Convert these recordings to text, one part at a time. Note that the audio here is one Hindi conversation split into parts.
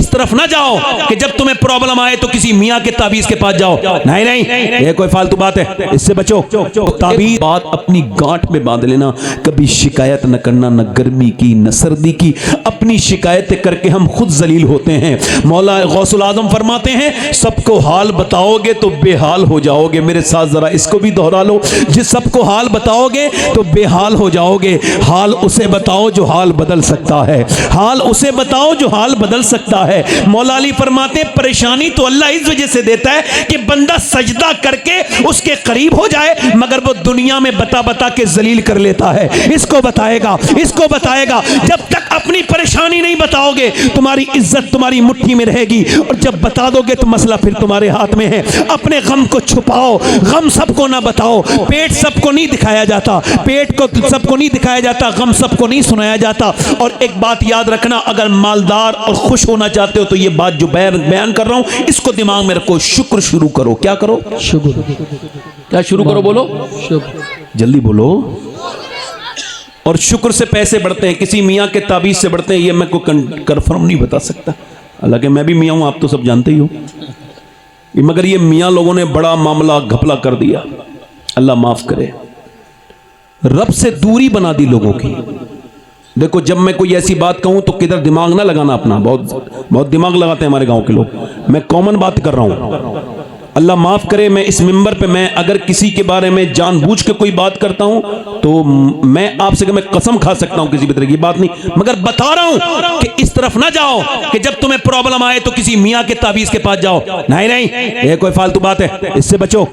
इस तरफ ना जाओ कि जब तुम्हें प्रॉब्लम आए तो किसी मियाँ के ताबीज के पास जाओ। नहीं नहीं, ये कोई फालतू बात है, इससे बचो। ताबीज बात अपनी गांठ में बांध लेना, कभी शिकायत न करना, न गर्मी की न सर्दी की। अपनी शिकायतें करके हम खुद जलील होते हैं। मौला गौसुल आजम फरमाते हैं, सबको हाल बताओगे तो बेहाल हो जाओगे। मेरे साथ जरा इसको भी दोहरा लो, जिस सबको हाल बताओगे तो बेहाल हो जाओगे। हाल उसे बताओ जो हाल बदल सकता है, हाल उसे बताओ जो हाल बदल सकता है। मौला अली फरमाते हैं, परेशानी तो अल्लाह इस वजह से देता है कि बंदा सजदा करके उसके करीब हो जाए, मगर वो दुनिया में बता बता के जलील कर लेता है। इसको बताएगा, इसको बताएगा। जब तक अपनी परेशानी नहीं बताओगे तुम्हारी इज्जत तुम्हारी मुट्ठी में रहेगी, और जब बता दोगे तो मसला फिर तुम्हारे हाथ में है। अपने गम को छुपाओ, गम सबको ना बताओ। पेट सबको नहीं दिखाया जाता, पेट को सबको नहीं दिखाया जाता, गम सबको नहीं सुनाया जाता। और एक बात याद रखना, अगर मालदार और खुश होना चाहते हो तो ये बात जो बयान कर रहा हूं इसको दिमाग में रखो। शुक्र शुरू करो। क्या करो? शुक्र। क्या शुरू करो? बोलो शुक्र, जल्दी बोलो। और शुक्र से पैसे बढ़ते हैं, किसी मियाँ के ताबीज से बढ़ते हैं, ये मैं को कंफर्म नहीं बता सकता, हालांकि मैं भी मियाँ हूं, आप तो सब जानते ही हो। मगर ये मियाँ लोगों ने बड़ा मामला घपला कर दिया, अल्लाह माफ करे। रब से दूरी बना दी लोगों की। देखो, जब मैं कोई ऐसी बात कहूं तो किधर दिमाग ना लगाना अपना, बहुत दिमाग लगाते हैं हमारे गांव के लोग। मैं कॉमन बात कर रहा हूं, अल्लाह माफ करे। मैं इस मिंबर पे मैं अगर किसी के बारे में जानबूझ के कोई बात करता हूं तो मैं आपसे मैं कसम खा सकता हूं किसी भी तरह की बात नहीं, मगर बता रहा हूं कि इस तरफ ना जाओ कि जब तुम्हें प्रॉब्लम आए तो किसी मियाँ के ताबीज के पास जाओ। नहीं नहीं, ये कोई फालतू बात है, इससे बचो।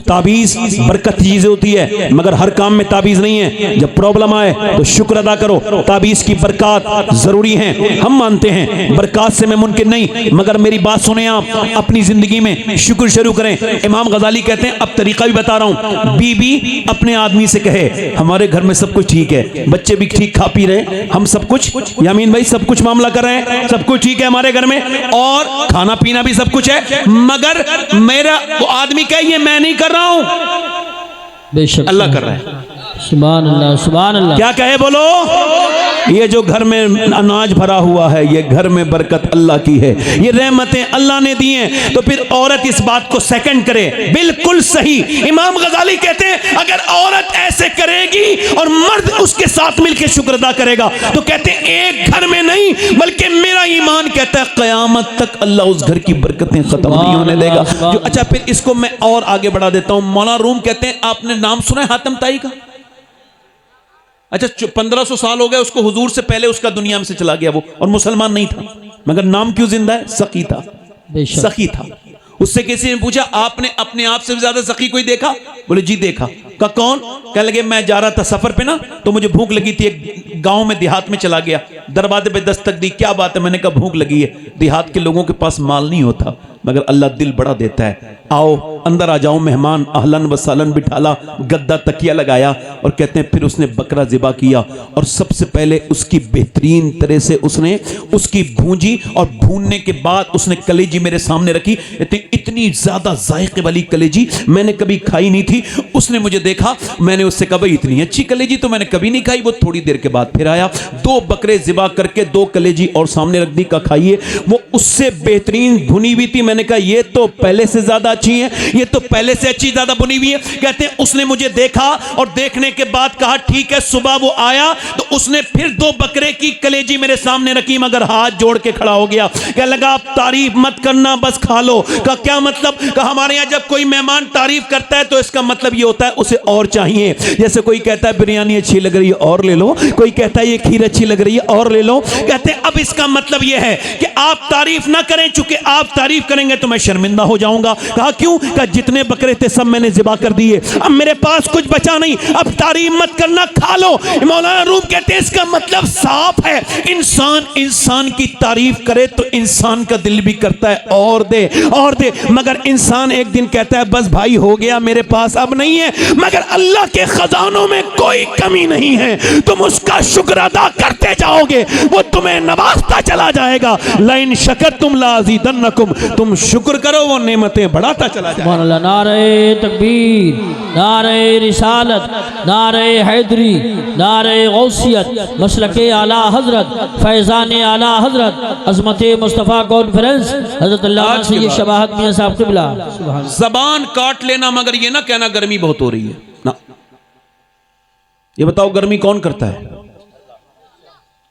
ताबीज बरकत की चीज होती है, मगर हर काम में ताबीज नहीं है। जब प्रॉब्लम आए तो शुक्र अदा करो। ताबीज की बरकत जरूरी है, हम मानते हैं, बरकत से मैं मुमकिन नहीं, मगर मेरी बात सुने आप, अपनी जिंदगी में शुक्र शुरू करें। इमाम गजाली कहते हैं, अब तरीका भी बता रहा हूं, बीबी अपने आदमी से कहे, हमारे घर में सब कुछ ठीक है, बच्चे भी ठीक खा पी रहे, हम सब कुछ, यामीन भाई सब कुछ मामला कर रहे हैं, सब कुछ ठीक है हमारे घर में, और खाना पीना भी सब कुछ है, मगर मेरा वो आदमी कहे ये मैं नहीं कर रहा हूं, बेशक अल्लाह कर रहा है। सुभान अल्लाह, सुभान अल्लाह। क्या कहे? बोलो। ये जो घर में अनाज भरा हुआ है, ये घर में बरकत अल्लाह की है, ये रहमतें अल्लाह ने दी हैं। तो फिर औरत इस बात को सेकंड करे, बिल्कुल सही। इमाम गजाली कहते हैं, अगर औरत ऐसे करेगी और मर्द उसके साथ मिलकर शुक्र अदा करेगा, तो कहते हैं एक घर में नहीं, बल्कि मेरा ईमान कहता है क़यामत तक अल्लाह उस घर की बरकतें खत्म नहीं होने देगा। जो अच्छा, फिर इसको मैं और आगे बढ़ा देता हूं। मौला रूम कहते हैं, आपने नाम सुना है हातिम ताई का? अच्छा, 1500 साल हो गए उसको, हुजूर से पहले उसका दुनिया में से चला गया वो, और मुसलमान नहीं था, मगर नाम क्यों जिंदा है? सखी था, सखी था। उससे किसी ने पूछा, आपने अपने आप से ज्यादा सखी कोई देखा? बोले जी देखा। का कौन? कह लगे, मैं जा रहा था सफर पे ना, तो मुझे भूख लगी थी, एक गांव में देहात में चला गया, दरवाजे पे दस्तक दी, क्या बात है? मैंने कहा भूख लगी है। देहात के लोगों के पास माल नहीं होता, मगर अल्लाह दिल बड़ा देता है, आओ अंदर आ जाओ मेहमान, अहलन व सालन बिठाला, गद्दा तकिया लगाया, और कहते हैं फिर उसने बकरा ज़िबा किया, और सबसे पहले उसकी बेहतरीन तरह से उसने उसकी भूंजी, और भूनने के बाद उसने कलेजी मेरे सामने रखी। इतनी ज्यादा जायके वाली कलेजी मैंने कभी खाई नहीं थी। उसने मुझे देखा, मैंने उससे कहा भाई इतनी अच्छी कलेजी तो मैंने कभी नहीं खाई। वो थोड़ी देर के बाद फिर आया, 2 बकरे ज़िबा करके 2 कलेजी और सामने रख दी, का खाइए। वो उससे बेहतरीन भुनी हुई थी। मैंने कहा ये तो पहले से ज्यादा अच्छी है, ये तो पहले से अच्छी ज्यादा बुनी हुई है। कहते हैं उसने मुझे देखा, और देखने के बाद कहा ठीक है। सुबह वो आया तो उसने फिर 2 बकरे की कलेजी मेरे सामने रखी, मगर हाथ जोड़ के खड़ा हो गया। कह लगा आप तारीफ मत करना, बस खा लो। का क्या मतलब? का हमारे यहाँ जब कोई मेहमान तारीफ करता है तो इसका मतलब ये होता है उसे और चाहिए। जैसे कोई कहता है बिरयानी अच्छी लग रही है, और ले लो, कोई कहता है ये खीर अच्छी लग रही है, और ले लो। कहते हैं अब इसका मतलब ये है कि आप तारीफ ना करें, चूंकि आप तारीफ करेंगे तो मैं शर्मिंदा हो जाऊंगा। कहा क्यों? कहा जितने बकरे थे सब मैंने ज़िबा कर दिए, अब मेरे पास कुछ बचा नहीं, अब तारीफ मत करना, खा लो। मौलाना रूम कहते हैं इसका मतलब साफ है, इंसान की तारीफ करे तो इंसान का दिल भी करता है और दे और दे, मगर इंसान एक दिन कहता है बस भाई हो गया, मेरे पास अब नहीं है। मगर अल्लाह के खजानों में कोई कमी नहीं है, तुम उसका शुक्र अदा करते जाओगे, वो तुम्हें नवाजता चला जाएगा। लाइन शकर तुम लाज़ीदन्नकुम, तुम तुम शुक्र करो वो नेमतें बढ़ाता चला जाए। सुभान अल्लाह। नारे तकबीर, नारे रिसालत, नारे हैदरी, नारे गौसियत, मसलके आला हजरत, फैज़ान आला हजरत, अज़मत मुस्तफ़ा कॉन्फ्रेंस, हज़रत अल्लामा सैयद शबाहत मियां साहब क़िबला। सुभान। जबान काट लेना मगर ये ना कहना गर्मी बहुत हो रही है ना। ये बताओ गर्मी कौन करता है?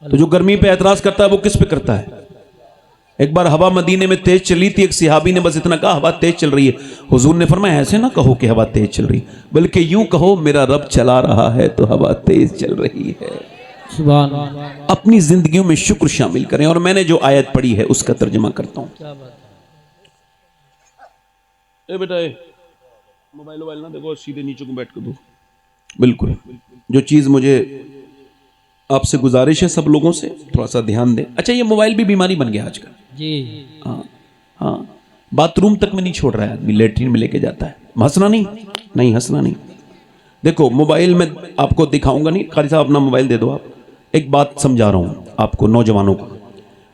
तो जो गर्मी पे एतराज करता है वो किस पे करता है? एक बार हवा मदीने में तेज चली थी, एक सिहाबी ने बस इतना कहा हवा तेज चल रही है। हुजूर ने फरमाया ऐसे ना कहो कि हवा तेज चल रही है, बल्कि यूं कहो मेरा रब चला रहा है तो हवा तेज चल रही है। सुभान। अपनी जिंदगियों में शुक्र शामिल करें। और मैंने जो आयत पढ़ी है उसका तर्जुमा करता हूं। बेटा मोबाइल ना देखो, सीधे नीचे को बैठ कर दो। बिल्कुल जो चीज मुझे आपसे गुजारिश है सब लोगों से, थोड़ा सा ध्यान दें। अच्छा ये मोबाइल भी बीमारी बन गया आजकल जी। हाँ हाँ, बाथरूम तक में नहीं छोड़ रहा है आदमी, लेटरिन में लेके जाता है। हंसना नहीं हंसना नहीं। देखो मोबाइल में आपको दिखाऊंगा नहीं, खाली साहब अपना मोबाइल दे दो। आप एक बात समझा रहा हूं आपको, नौजवानों को।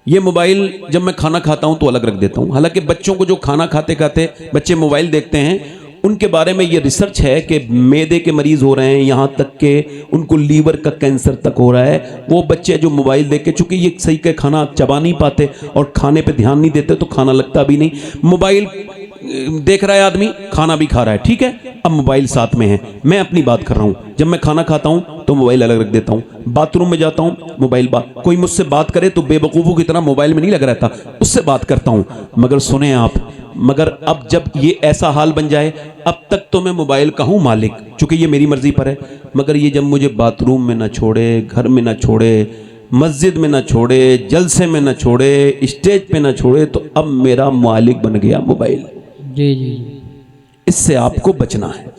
ये मोबाइल जब मैं खाना खाता हूं तो अलग रख देता हूं। हालांकि बच्चों को जो खाना खाते खाते बच्चे मोबाइल देखते हैं, उनके बारे में ये रिसर्च है कि मैदे के मरीज हो रहे हैं, यहाँ तक के उनको लीवर का कैंसर तक हो रहा है। वो बच्चे जो मोबाइल देख के, चूंकि ये सही का खाना चबा नहीं पाते और खाने पे ध्यान नहीं देते तो खाना लगता भी नहीं। मोबाइल देख रहा है आदमी, खाना भी खा रहा है, ठीक है। अब मोबाइल साथ में है। मैं अपनी बात कर रहा हूं, जब मैं खाना खाता हूं तो मोबाइल अलग रख देता हूं, बाथरूम में जाता हूं मोबाइल कोई मुझसे बात करे तो बेवकूफों की तरह मोबाइल में नहीं लग रहता, उससे बात करता हूं। मगर सुने आप, मगर अब जब ये ऐसा हाल बन जाए, अब तक तो मैं मोबाइल का हूं मालिक, चूंकि ये मेरी मर्जी पर है। मगर ये जब मुझे बाथरूम में ना छोड़े, घर में ना छोड़े, मस्जिद में ना छोड़े, जलसे में ना छोड़े, स्टेज पे ना छोड़े, तो अब मेरा मालिक बन गया मोबाइल। जी जी। इससे आपको बचना है।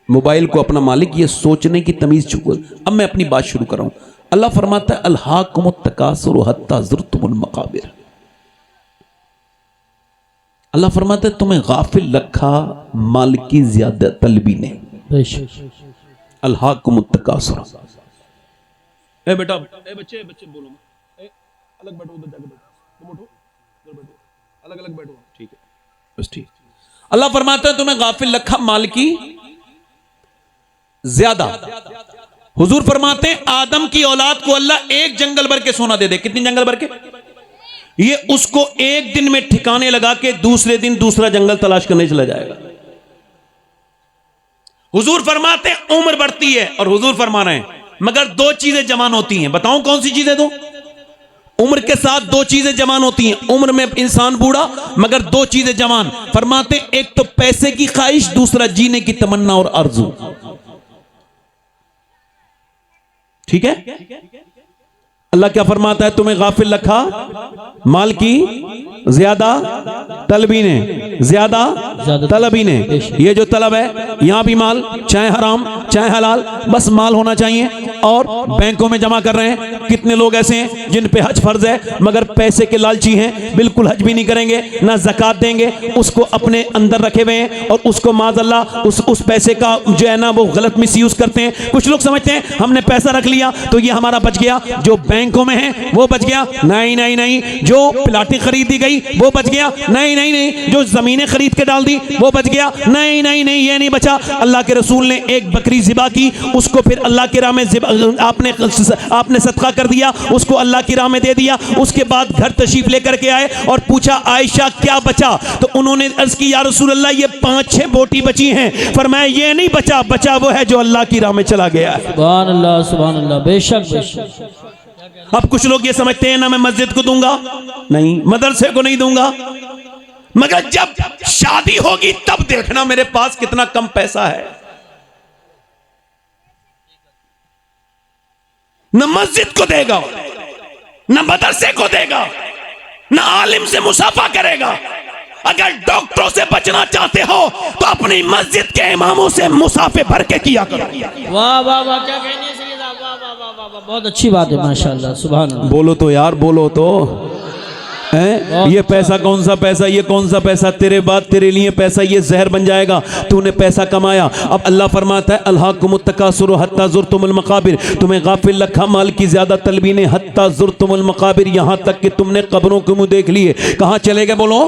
मोबाइल को अपना मालिक ये सोचने की तमीज चुको। अब मैं अपनी बात शुरू कर रहा हूं। अल्लाह फरमाता है अल्हाकुमुत तकासुर हत्ता ज़ुरतुमुल मकाबिर। अल्लाह फरमाता है तुम्हें गाफिल रखा माल की ज्यादा तलबी ने। अल्हाकुमुत तकासुर। ए बेटा, ए बच्चे बोलो, अलग बैठो, उधर जाके बैठो, तुम उठो, उधर बैठो, अलग अलग बैठो, ठीक है, बस ठीक। अल्लाह फरमाता है तुम्हें गाफिल रखा माल की ज्यादा। हुजूर फरमाते हैं आदम की औलाद को अल्लाह एक जंगल भर के सोना दे दे। कितनी जंगल भर के? ये उसको एक दिन में ठिकाने लगा के दूसरे दिन दूसरा जंगल तलाश करने चला जाएगा। हुजूर फरमाते हैं उम्र बढ़ती है, और हुजूर फरमा रहे हैं मगर दो चीजें जवान होती हैं। बताऊं कौन सी चीजें? दो। उम्र के साथ दो चीजें जवान होती हैं। उम्र में इंसान बूढ़ा, मगर दो चीजें जवान। फरमाते हैं एक तो पैसे की ख्वाहिश, दूसरा जीने की तमन्ना और आरज़ू। ठीक है। अल्लाह क्या फरमाता है तुम्हें गाफिल रखा माल की ज्यादा तलबी ने, ज्यादा तलबी ने। ये जो तलब है, यहां भी माल, चाहे हराम चाहे हलाल, बस माल होना चाहिए। और बैंकों में जमा कर रहे हैं। कितने लोग ऐसे हैं जिन पे हज फर्ज है मगर पैसे के लालची हैं, बिल्कुल हज भी नहीं करेंगे, ना ज़कात देंगे, उसको अपने अंदर रखे हुए हैं और उसको माज़अल्लाह उस पैसे का जो है ना वो गलत मिसयूज करते हैं। कुछ लोग समझते हैं हमने पैसा रख लिया तो ये हमारा बच गया, जो बैंकों में है वो बच गया। नहीं नहीं नहीं। जो प्लाटें खरीदी गई वो बच गया। नहीं नहीं नहीं। जो जमीनें खरीद के डाल दी वो बच गया। नहीं नहीं नहीं, ये नहीं बचा। अल्लाह के रसूल ने एक बकरी ज़िबा की, उसको फिर अल्लाह के राह में आपने सदका कर दिया, उसको अल्लाह की राह में दे दिया। उसके बाद घर तशरीफ लेकर के आए और पूछा आयशा क्या बचा? तो उन्होंने अर्ज की या रसूल अल्लाह ये 5-6 बोटी बची हैं। फरमाया ये नहीं बचा, बचा वो है जो अल्लाह की राह में चला गया है। सुभान अल्लाह, सुभान अल्लाह। बेशक बेशक। अब कुछ लोग ये समझते हैं ना मैं मस्जिद को दूंगा, नहीं मदरसे को नहीं दूंगा, मगर जब शादी होगी तब देखना मेरे पास कितना कम पैसा है। न मस्जिद को देगा, न मदरसे को देगा, न आलिम से मुसाफा करेगा। अगर डॉक्टरों से बचना चाहते हो तो अपनी मस्जिद के इमामों से मुसाफे भर के किया करो। वाह वाह वाह, क्या कहनी है सैयद आप, वाह वाह वाह वाह, बहुत अच्छी बात है माशाअल्लाह, सुभान अल्लाह। बोलो तो यार, बोलो तो है। ये पैसा कौन सा पैसा, ये कौन सा पैसा? तेरे बाद तेरे लिए पैसा ये जहर बन जाएगा। तूने पैसा कमाया। अब अल्लाह फरमाता है अल्हाकुमुत तकासुर हत्ता ज़ुरतुमुल मकाबिर। तुम्हें गाफिल रखा माल की ज्यादा तलबी ने, हत्ता ज़ुरतुमुल मकाबिर, यहां तक कि तुमने कब्रों को मुंह देख लिए। कहां चले गए? बोलो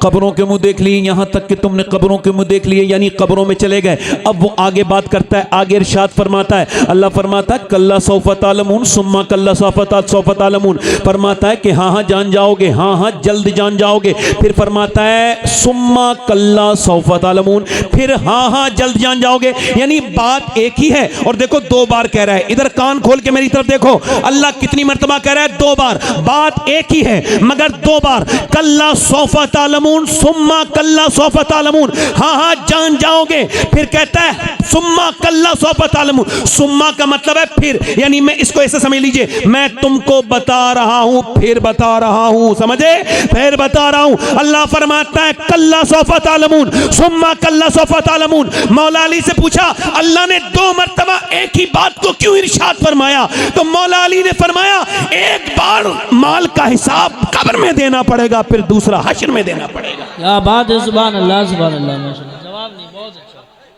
कब्रों के मुंह देख लिए, यहाँ तक कि तुमने कब्रों के मुंह देख लिए, यानी कब्रों में चले गए। अब वो आगे बात करता है, आगे इरशाद फरमाता है, अल्लाह फरमाता है कल्ला सौफा तालमून सुम्मा कल्ला सौफा तालमून, फरमाता है कि हाँ हाँ जान जाओगे, हाँ हाँ जल्द जान जाओगे। फिर फरमाता है सुम्मा कल्ला सौफा तालमून, फिर हाँ हाँ जल्द जान जाओगे, यानी बात एक ही है। और देखो 2 बार कह रहा है, इधर कान खोल के मेरी तरफ देखो, अल्लाह कितनी मर्तबा कह रहा है, 2 बार। बात एक ही है मगर 2 बार, कल्ला सौफा तालमून सुम्मा कल्ला सौफा तालमून, हाँ हाँ जान जाओगे। फिर कहता है सुम्मा कल्ला सौफा तालमून, सुम्मा का मतलब है फिर, यानी मैं इसको ऐसे समझ लीजिए, मैं तुमको बता रहा हूं फिर बता रहा हूं, समझे, फिर बता रहा हूं। अल्लाह फरमाता है कल्ला सौफा तालमून सुम्मा कल्ला सौफा तालमून। मौला अली से पूछा अल्लाह ने 2 मर्तबा एक ही बात को क्यों इरशाद फरमाया? तो मौला अली ने फरमाया एक बार माल का हिसाब कब्र में देना पड़ेगा, फिर दूसरा हश्र में देना पड़ेगा। क्या बात है, सुभान अल्लाह सुभान अल्लाह, माशाअल्लाह। जवाब नहीं, बहुत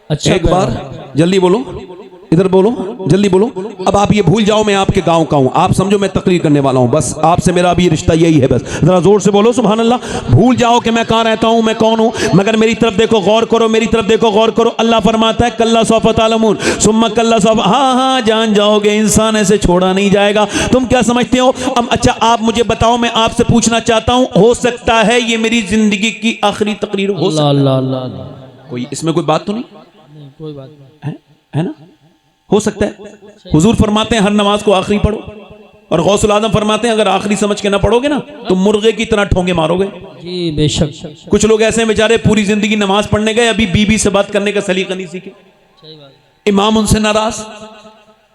अच्छा। एक बार जल्दी बोलो, इधर बोलो, जल्दी बोलो। अब आप ये भूल जाओ मैं आपके गांव का हूं, आप समझो मैं तकरीर करने वाला हूं, बस आपसे मेरा अभी रिश्ता यही है, बस जरा जोर से बोलो सुभान अल्लाह। भूल जाओ कि मैं कहां रहता हूं, मैं कौन हूं, मगर मेरी तरफ देखो, गौर करो, मेरी तरफ देखो, गौर करो। अल्लाह फरमाता है कल्ला सौफा तालमून सुम्मा कल्ला सौफा, हाँ हाँ जान जाओगे, इंसान ऐसे छोड़ा नहीं जाएगा। तुम क्या समझते हो? अब अच्छा आप मुझे बताओ, मैं आपसे पूछना चाहता हूं, हो सकता है ये मेरी जिंदगी की आखिरी तकरीर हो सकता अल्लाह अल्लाह अल्लाह, कोई इसमें कोई बात तो नहीं कोई बात नहीं। है ना? हो सकता है। हुजूर फरमाते हैं हर नमाज को आखिरी पढ़ो, और गौसुल आजम फरमाते हैं अगर आखिरी समझ के ना पढ़ोगे ना तो मुर्गे की तरह ठोंगे मारोगे। जी बेशक। कुछ लोग ऐसे हैं बेचारे पूरी जिंदगी नमाज पढ़ने गए, अभी बीबी से बात करने का सलीका नहीं सीखे, इमाम उनसे नाराज,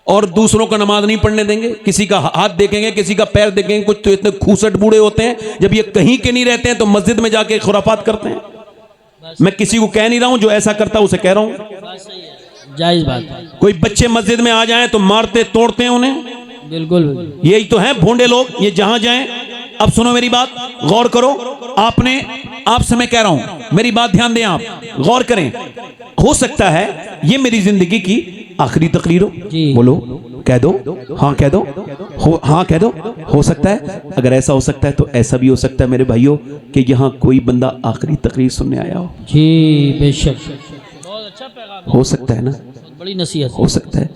और दूसरों का नमाज नहीं पढ़ने देंगे, किसी का हाथ देखेंगे, किसी का पैर देखेंगे। कुछ तो इतने खूसट बूढ़े होते हैं, जब ये कहीं के नहीं रहते हैं तो मस्जिद में जाके खुराफात करते हैं। मैं किसी को कह नहीं रहा हूं, जो ऐसा करता है उसे कह रहा हूं, जायज बात है। कोई बच्चे मस्जिद में आ जाएं तो मारते तोड़ते हैं उन्हें, बिल्कुल। यही तो है भोंडे लोग, ये जहां जाएं। अब सुनो मेरी बात, गौर करो, आपसे मैं कह रहा हूं, मेरी बात ध्यान दें, आप गौर करें। हो सकता है ये मेरी जिंदगी की आखिरी तकरीर हो, बोलो, कह दो, हाँ कह दो, हाँ कह दो। हो सकता है, अगर ऐसा हो सकता है तो ऐसा भी हो सकता है मेरे भाइयों कि यहाँ कोई बंदा आखिरी तकरीर सुनने आया हो। जी बेशक, बहुत अच्छा पैगाम, हो सकता है ना, बड़ी नसीहत हो सकता है।